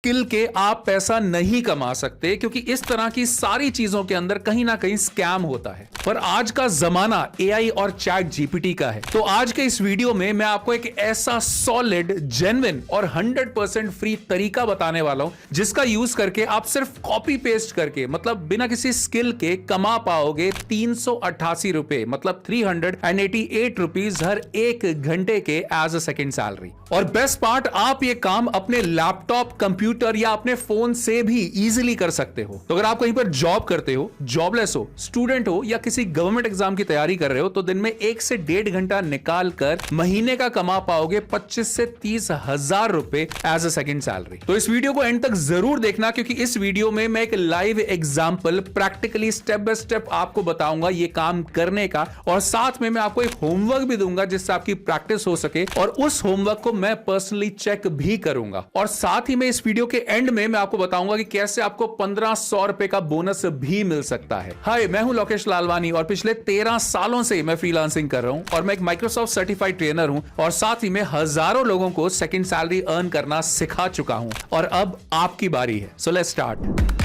Skill के आप पैसा नहीं कमा सकते, क्योंकि इस तरह की सारी चीजों के अंदर कहीं ना कहीं स्कैम होता है। पर आज का जमाना एआई और चैट जीपीटी का है, तो आज के इस वीडियो में मैं आपको एक ऐसा सॉलिड, जेन्युइन और 100% फ्री तरीका बताने वाला हूं जिसका यूज करके आप सिर्फ कॉपी पेस्ट करके, मतलब बिना किसी स्किल के, कमा पाओगे 388 रुपए, मतलब 388 रुपीज हर एक घंटे के एज अ सेकेंड सैलरी। और बेस्ट पार्ट, आप ये काम अपने लैपटॉप, कंप्यूटर या अपने फोन से भी इजीली कर सकते हो। तो अगर आप कहीं पर जॉब करते हो, जॉबलेस हो, स्टूडेंट हो या किसी गवर्नमेंट एग्जाम की तैयारी कर रहे हो, तो दिन में 1 से 1.5 घंटा निकाल कर महीने का कमा पाओगे 25 से 30 हजार रुपए एज अ सेकेंड सैलरी। तो इस वीडियो को एंड तक जरूर देखना, क्योंकि इस वीडियो में मैं एक live example practically step by step आपको बताऊंगा ये काम करने का, और साथ में मैं आपको एक होमवर्क भी दूंगा जिससे आपकी प्रैक्टिस हो सके, और उस होमवर्क को मैं पर्सनली चेक भी करूंगा। और साथ ही में इस वीडियो के एंड में मैं आपको बताऊंगा कि कैसे आपको 1500 रुपए का बोनस भी मिल सकता है। हाय, मैं हूं लोकेश लालवानी और पिछले 13 सालों से मैं फ्रीलांसिंग कर रहा हूं, और मैं एक माइक्रोसॉफ्ट सर्टिफाइड ट्रेनर हूं, और साथ ही में हजारों लोगों को सेकंड सैलरी अर्न करना सिखा चुका हूं। और अब आपकी बारी है, सो लेट्स स्टार्ट।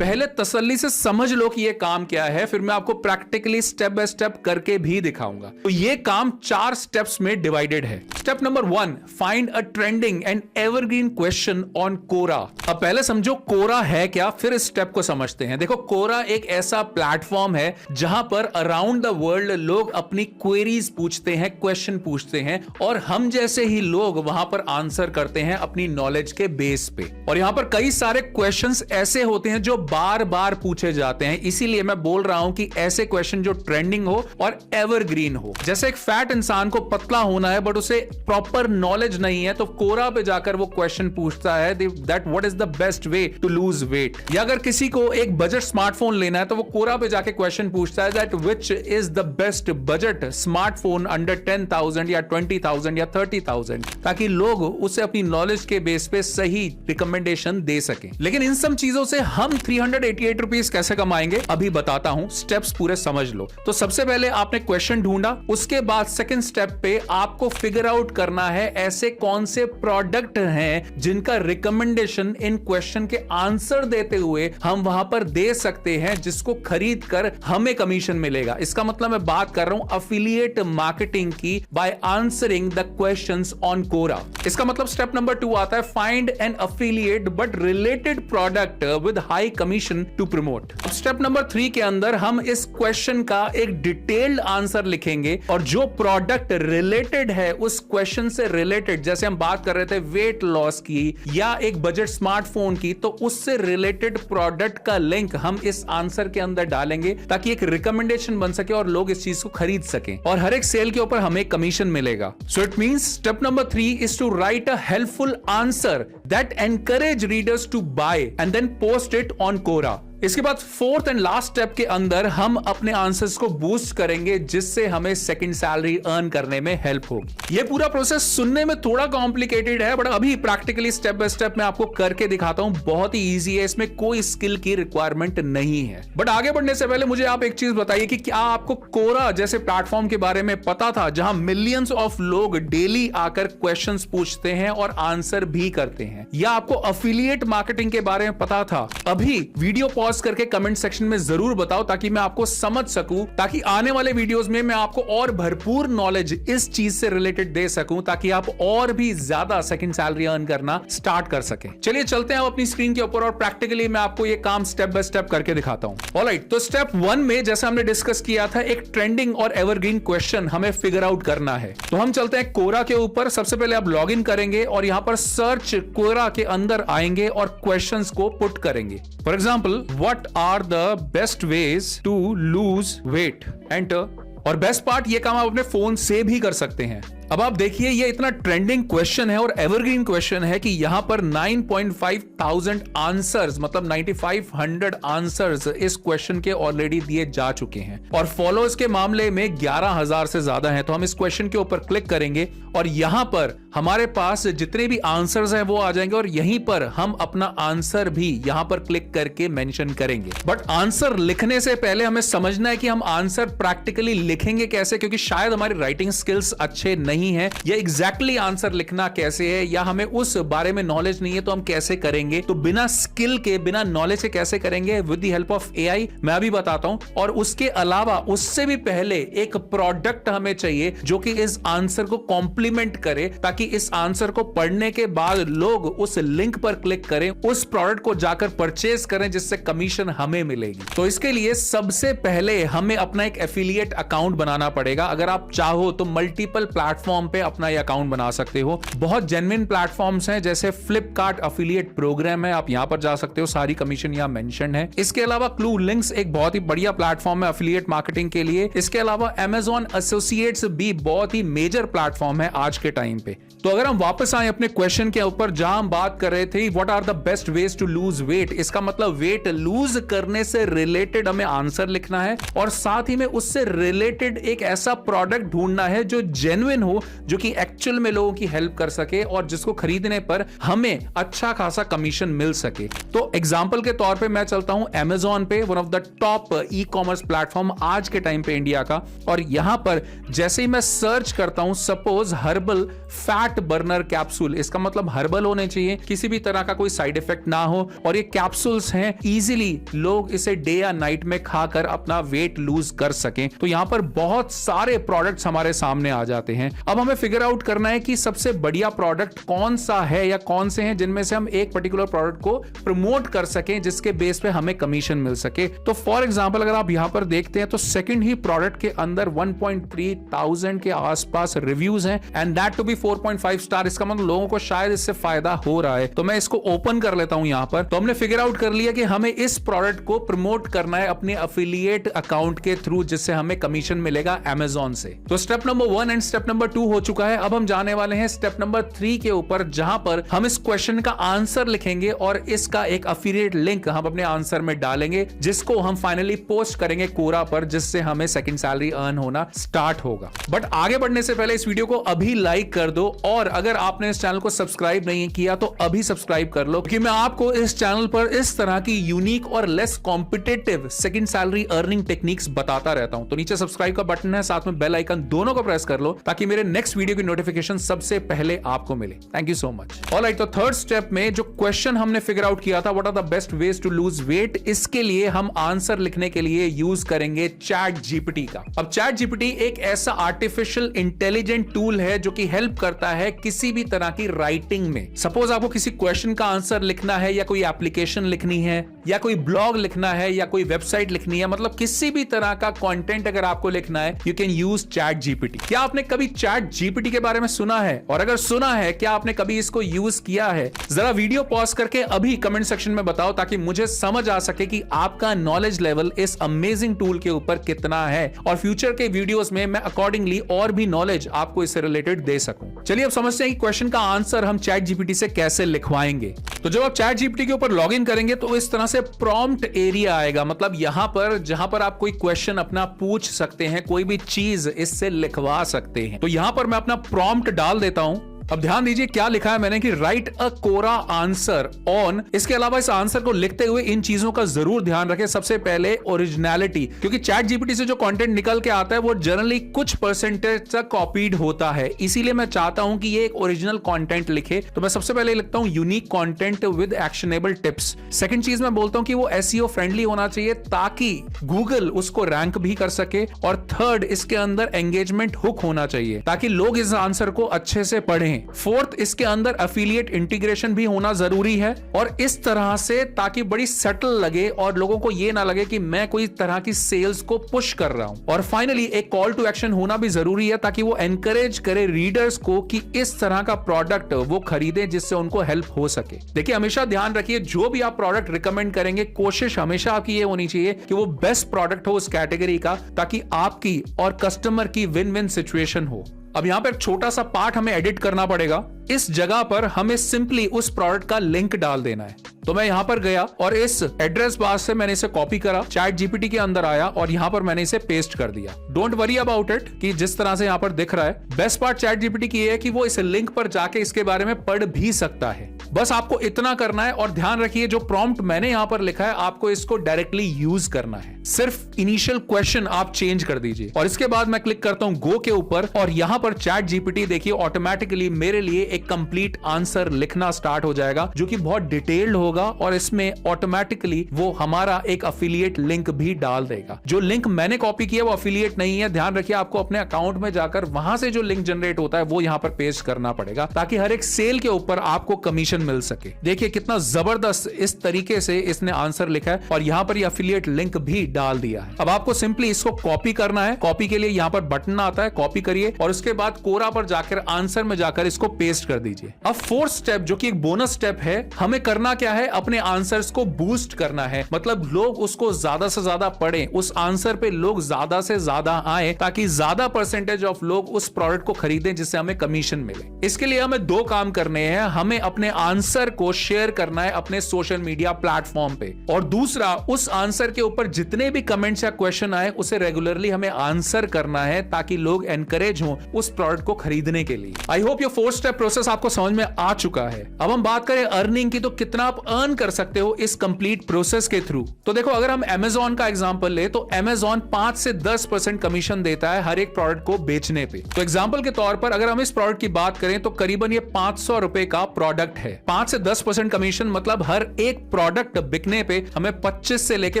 पहले तसल्ली से समझ लो कि ये काम क्या है, फिर मैं आपको प्रैक्टिकली स्टेप बाय स्टेप करके भी दिखाऊंगा। तो ये काम 4 स्टेप्स में डिवाइडेड है। Step number 1, find a trending and evergreen question on Quora. अब पहले समझो कोरा है क्या, फिर इस स्टेप को समझते हैं। देखो, कोरा एक ऐसा प्लेटफॉर्म है जहां पर अराउंड द वर्ल्ड लोग अपनी क्वेरीज पूछते हैं, क्वेश्चन पूछते हैं, और हम जैसे ही लोग वहां पर आंसर करते हैं अपनी नॉलेज के बेस पे। और यहां पर कई सारे क्वेश्चंस ऐसे होते हैं जो बार बार पूछे जाते हैं, इसीलिए मैं बोल रहा हूं कि ऐसे क्वेश्चन जो ट्रेंडिंग हो और एवरग्रीन हो। जैसे एक फैट इंसान को पतला होना है बट उसे प्रॉपर नॉलेज नहीं है, तो कोरा पे जाकर वो क्वेश्चन पूछता है that what is the best way to lose weight. या अगर किसी को एक बजट स्मार्टफोन लेना है, तो वो कोरा पे जाके क्वेश्चन पूछता है that which is the best budget smartphone under 10,000 या 20,000 या 30,000, ताकि लोग उसे अपनी नॉलेज के बेस पे सही रिकमेंडेशन दे सकें। लेकिन इन सब चीजों से हम 388 रुपीज कैसे कमाएंगे, अभी बताता हूं। स्टेप्स पूरे समझ लो। तो सबसे पहले आपने क्वेश्चन ढूंढा, उसके बाद सेकंड स्टेप पे आपको फिगर आउट करना है ऐसे कौन से प्रोडक्ट हैं जिनका रिकमेंडेशन इन क्वेश्चन के आंसर देते हुए हम वहां पर दे सकते हैं, जिसको खरीद कर हमें कमीशन मिलेगा। इसका मतलब मैं बात कर रहा हूं अफिलिएट मार्केटिंग की, by answering the questions on Quora. इसका मतलब स्टेप नंबर 2 आता है, find an affiliate but related product with high commission to promote. अब स्टेप नंबर 3 के अंदर हम इस क्वेश्चन का एक डिटेल्ड आंसर लिखेंगे, और जो प्रोडक्ट रिलेटेड है उस क्वेश्चन से रिलेटेड, जैसे हम बात कर रहे थे वेट लॉस की या एक बजट स्मार्टफोन की, तो उससे रिलेटेड प्रोडक्ट का लिंक हम इस आंसर के अंदर डालेंगे, ताकि एक रिकमेंडेशन बन सके और लोग इस चीज को खरीद सकें, और हर एक सेल के ऊपर हमें कमीशन मिलेगा। So it means step number 3 is to write a helpful answer that encourage readers to buy and then post it on Quora. इसके बाद 4th एंड लास्ट स्टेप के अंदर हम अपने आंसर्स को बूस्ट करेंगे, जिससे हमें सेकंड सैलरी अर्न करने में हेल्प होगी। ये पूरा प्रोसेस सुनने में थोड़ा कॉम्प्लिकेटेड है, बट अभी प्रैक्टिकली स्टेप बाय स्टेप मैं आपको करके दिखाता हूं। बहुत ही इजी है, इसमें कोई स्किल की रिक्वायरमेंट नहीं है। बट आगे बढ़ने से पहले मुझे आप एक चीज बताइए कि क्या आपको कोरा जैसे प्लेटफॉर्म के बारे में पता था, जहां मिलियंस ऑफ लोग डेली आकर क्वेश्चंस पूछते हैं और आंसर भी करते हैं? या आपको अफिलिएट मार्केटिंग के बारे में पता था? अभी वीडियो पॉज करके कमेंट सेक्शन में जरूर बताओ, ताकि मैं आपको समझ सकूं, ताकि आने वाले वीडियोस में मैं आपको और भरपूर नॉलेज इस चीज से रिलेटेड दे सकूं, ताकि आप और भी ज्यादा सेकंड सैलरी अर्न करना स्टार्ट कर सकें। चलिए चलते हैं अपनी स्क्रीन के ऊपर, और प्रैक्टिकली मैं आपको ये काम स्टेप बाय स्टेप करके दिखाता हूं। ऑलराइट, तो स्टेप 1 में जैसा हमने डिस्कस किया था, एक ट्रेंडिंग और एवरग्रीन क्वेश्चन हमें फिगर आउट करना है। तो हम चलते हैं कोरा के ऊपर। सबसे पहले आप लॉग इन करेंगे और यहां पर सर्च कोरा के अंदर आएंगे और क्वेश्चंस को पुट करेंगे। For example, what are the best ways to lose weight? Enter। और बेस्ट पार्ट, ये काम आप अपने फोन से भी कर सकते हैं। अब आप देखिए ये इतना ट्रेंडिंग क्वेश्चन है और एवरग्रीन क्वेश्चन है कि यहां पर 9,500 आंसर्स मतलब 9,500 आंसर्स इस क्वेश्चन के ऑलरेडी दिए जा चुके हैं और फॉलोअर्स के मामले में 11,000 से ज्यादा हैं। तो हम इस क्वेश्चन के ऊपर क्लिक करेंगे और यहां पर हमारे पास जितने भी आंसर्स हैं वो आ जाएंगे और यहीं पर हम अपना आंसर भी यहां पर क्लिक करके मेंशन करेंगे। बट आंसर लिखने से पहले हमें समझना है कि हम आंसर प्रैक्टिकली लिखेंगे कैसे, क्योंकि शायद हमारी राइटिंग स्किल्स अच्छे नहीं है या एग्जैक्टली आंसर लिखना कैसे है या हमें उस बारे में नॉलेज नहीं है तो हम कैसे करेंगे। तो बिना स्किल के बिना नॉलेज से कैसे करेंगे, with the help of AI, मैं अभी बताता हूं। और उसके अलावा उससे भी पहले एक प्रोडक्ट हमें चाहिए जो कि इस आंसर को कॉम्प्लीमेंट करे, ताकि इस आंसर को पढ़ने के बाद लोग उस लिंक पर क्लिक करें, उस प्रोडक्ट को जाकर परचेज करें जिससे कमीशन हमें मिलेगी। तो इसके लिए सबसे पहले हमें अपना एक एफिलिएट अकाउंट बनाना पड़ेगा। अगर आप चाहो तो मल्टीपल प्लेटफॉर्म पे अपना ये अकाउंट बना सकते हो। बहुत जेन्युइन प्लेटफॉर्म्स हैं, जैसे फ्लिपकार्ट एफिलिएट प्रोग्राम है, आप यहां पर जा सकते हो, सारी कमीशन यहां मेंशन है। इसके अलावा क्लू लिंक्स एक बहुत ही बढ़िया प्लेटफॉर्म है एफिलिएट मार्केटिंग के लिए। इसके अलावा Amazon एसोसिएट्स भी बहुत ही मेजर प्लेटफॉर्म है आज के टाइम पे। तो अगर हम वापस आए अपने क्वेश्चन के ऊपर जहां हम बात कर रहे थे what are the best ways to lose weight, इसका मतलब वेट लूज करने से रिलेटेड हमें आंसर लिखना है और साथ ही में उससे रिलेटेड एक ऐसा प्रोडक्ट ढूंढना है जो जेन्युइन हो, जो कि एक्चुअल में लोगों की हेल्प कर सके और जिसको खरीदने पर हमें अच्छा खासा कमीशन मिल सके। तो एग्जांपल के तौर पे मैं चलता हूं Amazon पे, one of the top e commerce platform आज के टाइम पे इंडिया का, और यहां पर जैसे ही मैं सर्च करता हूं suppose herbal fat burner capsule, इसका मतलब हर्बल होने चाहिए, किसी भी तरह का कोई साइड इफेक्ट ना हो और ये कैप्सूल्स हैं, इजीली लोग इसे डे या नाइट में खाकर अपना वेट लूज कर सकें। तो यहां पर बहुत सारे प्रोडक्ट्स हमारे सामने आ जाते हैं। अब हमें फिगर आउट करना है कि सबसे बढ़िया प्रोडक्ट कौन सा है या कौन से हैं जिनमें से हम एक पर्टिकुलर प्रोडक्ट को प्रमोट कर सकें जिसके बेस पे हमें कमीशन मिल सके। तो फॉर एग्जांपल अगर आप यहां पर देखते हैं तो सेकंड ही प्रोडक्ट के अंदर 1.3,000 के आसपास रिव्यूज हैं and that to be 4.5 star. इसका मतलब लोगों को शायद इससे फायदा हो रहा है। तो मैं इसको ओपन कर लेता हूं यहां पर। तो हमने फिगर आउट कर लिया कि हमें इस प्रोडक्ट को प्रमोट करना है अपने एफिलिएट अकाउंट के थ्रू, जिससे हमें कमीशन मिलेगा Amazon से। तो step number 1 and step number 2 हो चुका है। अब हम जाने वाले हैं स्टेप नंबर 3 के ऊपर, जहां पर हम इस क्वेश्चन का आंसर लिखेंगे और इसका एक एफिलिएट लिंक हम अपने आंसर में डालेंगे, जिसको हम फाइनली पोस्ट करेंगे कोरा पर, जिससे हमें सेकंड सैलरी अर्न होना स्टार्ट होगा। बट आगे बढ़ने से पहले इस वीडियो को अभी लाइक कर दो और अगर आपने इस चैनल को सब्सक्राइब नहीं किया तो अभी सब्सक्राइब कर लो, क्योंकि मैं आपको इस चैनल पर इस तरह की यूनिक और less competitive second salary earning techniques बताता रहता हूं। तो नीचे सब्सक्राइब का बटन है, साथ में बेल आइकन, दोनों को प्रेस कर लो ताकि मेरे नेक्स्ट वीडियो की नोटिफिकेशन सबसे पहले आपको मिले। Thank you so much. Alright, तो थर्ड स्टेप में जो क्वेश्चन हमने फिगर आउट किया था what are the best ways to lose weight, इसके लिए हम आंसर लिखने के लिए यूज करेंगे चैट जीपीटी का। अब चैट जीपीटी एक ऐसा आर्टिफिशियल इंटेलिजेंट टूल है जो कि हेल्प करता है किसी भी तरह की राइटिंग में। सपोज आपको किसी क्वेश्चन का आंसर लिखना है या कोई एप्लीकेशन लिखनी है या कोई ब्लॉग लिखना है या कोई वेबसाइट लिखनी है, मतलब किसी भी तरह का कंटेंट अगर आपको लिखना है, you can use chat GPT. क्या आपने कभी चैट जीपीटी के बारे में सुना है? और अगर सुना है, क्या आपने कभी इसको यूज किया है? जरा वीडियो पॉज करके अभी कमेंट सेक्शन में बताओ ताकि मुझे समझ आ सके कि आपका नॉलेज लेवल इस अमेजिंग टूल के ऊपर कितना है और फ्यूचर के वीडियोस में मैं अकॉर्डिंगली और भी नॉलेज आपको इससे रिलेटेड दे सकूं। चलिए अब समझते हैं कि क्वेश्चन का आंसर हम चैट जीपीटी से कैसे लिखवाएंगे। तो जब आप चैट जीपीटी के ऊपर लॉगिन करेंगे तो इस तरह से प्रॉम्प्ट एरिया आएगा, मतलब यहां पर जहां पर आप कोई क्वेश्चन अपना पूछ सकते हैं, कोई भी चीज इससे लिखवा सकते हैं। तो यहां पर मैं अपना प्रॉम्प्ट डाल देता हूं। अब ध्यान दीजिए क्या लिखा है मैंने कि write a Quora answer on. इसके अलावा इस आंसर को लिखते हुए इन चीजों का जरूर ध्यान रखें। सबसे पहले ओरिजिनलिटी, क्योंकि चैट जीपीटी से जो कंटेंट निकल के आता है वो जनरली कुछ परसेंटेज तक कॉपीड होता है, इसीलिए मैं चाहता हूं कि ये एक ओरिजिनल कंटेंट लिखे। तो मैं सबसे पहले लिखता हूं unique content with actionable tips. Second चीज मैं बोलता हूं कि वो एसईओ फ्रेंडली होना चाहिए ताकि गूगल उसको रैंक भी कर सके। और थर्ड, इसके अंदर एंगेजमेंट हुक होना चाहिए ताकि लोग इस आंसर को अच्छे से पढ़ें। फोर्थ, इसके अंदर एफिलिएट इंटीग्रेशन भी होना जरूरी है और इस तरह से ताकि बड़ी सटल लगे और लोगों को ये ना लगे कि मैं कोई तरह की सेल्स को पुश कर रहा हूं। और फाइनली एक कॉल टू एक्शन होना भी जरूरी है ताकि वो एनकरेज करे रीडर्स को कि इस तरह का प्रोडक्ट वो खरीदे जिससे उनको हेल्प हो सके। देखिए हमेशा ध्यान रखिए जो भी आप प्रोडक्ट रिकमेंड करेंगे, कोशिश हमेशा आपकी ये होनी चाहिए कि वो बेस्ट प्रोडक्ट हो उस कैटेगरी का, ताकि आपकी और कस्टमर की विन विन सिचुएशन हो। अब यहाँ पर एक छोटा सा पार्ट हमें एडिट करना पड़ेगा। इस जगह पर हमें सिंपली उस प्रोडक्ट का लिंक डाल देना है। तो मैं यहां पर गया और इस एड्रेस बार से मैंने इसे कॉपी करा, चैट जीपीटी के अंदर आया और यहां पर मैंने इसे पेस्ट कर दिया। डोंट वरी अबाउट इट कि जिस तरह से यहां पर दिख रहा है। बेस्ट पार्ट चैट जीपीटी की है कि वो इस लिंक पर जाके इसके बारे में पढ़ भी सकता है। बस आपको इतना करना है और ध्यान रखिए जो प्रॉम्प्ट मैंने यहां पर लिखा है आपको इसको डायरेक्टली यूज करना है। सिर्फ इनिशियल क्वेश्चन आप चेंज कर दीजिए और इसके बाद मैं क्लिक करता हूं गो के ऊपर और यहां पर चैट जीपीटी देखिए ऑटोमेटिकली मेरे लिए एक कंप्लीट आंसर लिखना स्टार्ट हो जाएगा जो कि बहुत डिटेल्ड होगा और इसमें ऑटोमेटिकली वो हमारा एक अफिलिएट लिंक भी डाल देगा। जो लिंक मैंने कॉपी किया वो अफिलिएट नहीं है, ध्यान रखिए आपको अपने अकाउंट में जाकर वहां से जो लिंक जनरेट होता है वो यहां पर पेस्ट करना पड़ेगा ताकि हर एक सेल के ऊपर आपको कमीशन मिल सके। देखिए कितना जबरदस्त इस तरीके से इसने आंसर लिखा है और यहां पर ये अफिलिएट लिंक भी डाल दिया है। अब आपको सिंपली इसको कॉपी करना है। कॉपी के लिए यहां पर बटन आता है, कॉपी करिए और उसके बाद कोरा पर जाकर आंसर में जाकर इसको पेस्ट कर दीजिए। अब फोर्थ स्टेप जो कि एक बोनस स्टेप है, हमें करना क्या है, अपने आंसर्स को बूस्ट करना है। मतलब लोग उसको ज्यादा से ज्यादा पढ़ें, उस आंसर पे लोग ज्यादा से ज्यादा आए ताकि ज्यादा परसेंटेज ऑफ लोग उस प्रोडक्ट को खरीदें जिससे हमें कमीशन मिले। इसके लिए हमें दो काम करने हैं। हमें अपने आंसर को शेयर करना है अपने सोशल मीडिया प्लेटफॉर्म पे और दूसरा उस आंसर के ऊपर जितने भी कमेंट्स या क्वेश्चन आए उसे रेगुलरली हमें आंसर करना है ताकि लोग एनकरेज हो उस प्रोडक्ट को खरीदने के लिए। आई होप ये 4 स्टेप प्रोसेस आपको समझ में आ चुका है। अब हम बात करें अर्निंग की, तो कितना आप अर्न कर सकते हो इस कंप्लीट प्रोसेस के थ्रू। तो देखो अगर हम Amazon का एग्जांपल ले तो Amazon 5 से 10% कमीशन देता है हर एक प्रोडक्ट को बेचने पे। तो एग्जांपल के तौर पर अगर हम इस प्रोडक्ट की बात करें तो करीबन ये 500 रुपए का प्रोडक्ट है। 5 से 10% कमीशन मतलब हर एक प्रोडक्ट बिकने पे हमें 25 से लेके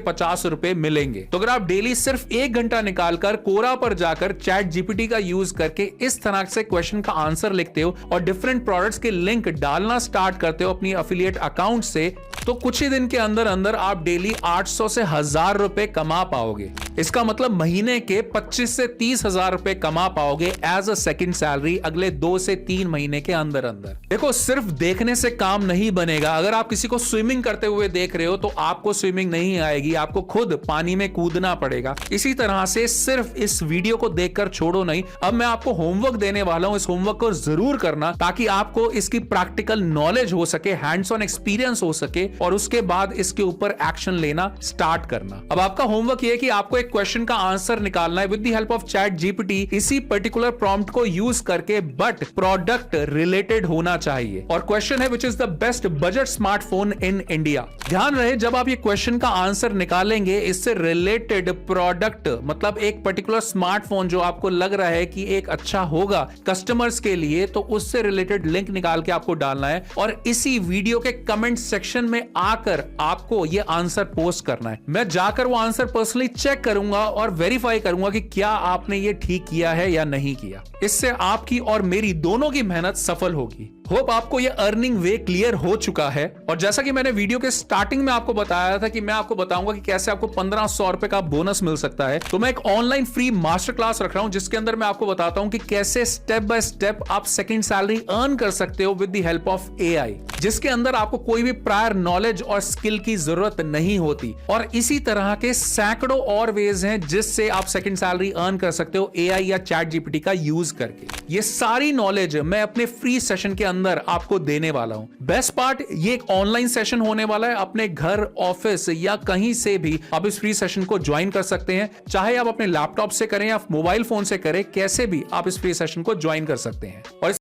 50 रुपए मिलेंगे। तो अगर आप डेली सिर्फ 1 घंटा निकालकर कोरा पर जाकर चैट जीपीटी का यूज करके इस तरह से क्वेश्चन का आंसर लिखते हो और डिफरेंट प्रोडक्ट्स के लिंक डालना स्टार्ट करते हो अपनी अफिलिएट अकाउंट से, तो कुछ ही दिन के अंदर अंदर आप डेली 800 से 1000 रुपए कमा पाओगे। इसका मतलब महीने के 25 से 30 हजार रुपए कमा पाओगे एज अ सेकंड सैलरी अगले 2 से 3 महीने के अंदर अंदर। देखो सिर्फ देखने से काम नहीं बनेगा। अगर आप किसी को स्विमिंग करते हुए देख रहे हो तो आपको स्विमिंग नहीं आएगी, आपको खुद पानी में कूदना पड़ेगा। इसी तरह से सिर्फ इस वीडियो को देखकर छोड़ो नहीं। अब मैं आपको होमवर्क देने वाला हूं, इस होमवर्क को जरूर करना ताकि आपको इसकी प्रैक्टिकल नॉलेज हो सके, हैंड्स ऑन एक्सपीरियंस हो सके और उसके बाद इसके ऊपर एक्शन लेना स्टार्ट करना। अब आपका होमवर्क यह है कि आपको एक क्वेश्चन का आंसर निकालना है with the help of chat GPT, इसी पर्टिकुलर प्रॉम्प्ट को यूज करके, बट प्रोडक्ट रिलेटेड होना चाहिए। और क्वेश्चन है which is the best budget smartphone in India. ध्यान रहे जब आप ये क्वेश्चन का आंसर निकालेंगे इससे रिलेटेड प्रोडक्ट मतलब एक पर्टिकुलर स्मार्टफोन जो आपको लग रहा है कि एक अच्छा होगा कस्टमर्स के लिए, तो उससे रिलेटेड लिंक निकाल के आपको डालना है और इसी वीडियो के कमेंट सेक्शन में आकर आपको ये आंसर पोस्ट करना है। मैं जाकर वो आंसर पर्सनली चेक करूंगा और वेरीफाई करूंगा कि क्या आपने ये ठीक किया है या नहीं किया। इससे आपकी और मेरी दोनों की मेहनत सफल होगी। होप आपको ये अर्निंग वे क्लियर हो चुका है। और जैसा कि मैंने वीडियो के स्टार्टिंग में आपको बताया था कि मैं आपको बताऊंगा कि कैसे आपको 1500 रुपए का बोनस मिल सकता है, तो मैं एक ऑनलाइन फ्री मास्टर क्लास रख रहा हूं जिसके अंदर मैं आपको बताता हूं कि कैसे स्टेप बाय स्टेप आप सेकंड सैलरी अर्न कर सकते हो with the help of AI, जिसके अंदर आपको कोई भी प्रायर नॉलेज और स्किल की जरूरत नहीं होती। और इसी तरह के सैकड़ों और वेज हैं जिससे आप सेकंड सैलरी अर्न कर सकते हो एआई या चैट जीपीटी का यूज करके। ये सारी नॉलेज मैं अपने फ्री सेशन के अंदर आपको देने वाला हूं। बेस्ट पार्ट, ये एक ऑनलाइन सेशन होने वाला है। अपने घर, ऑफिस या कहीं से भी आप इस फ्री सेशन को ज्वाइन कर सकते हैं, चाहे आप अपने लैपटॉप से करें या मोबाइल फोन से करें, कैसे भी आप इस फ्री सेशन को ज्वाइन कर सकते हैं। और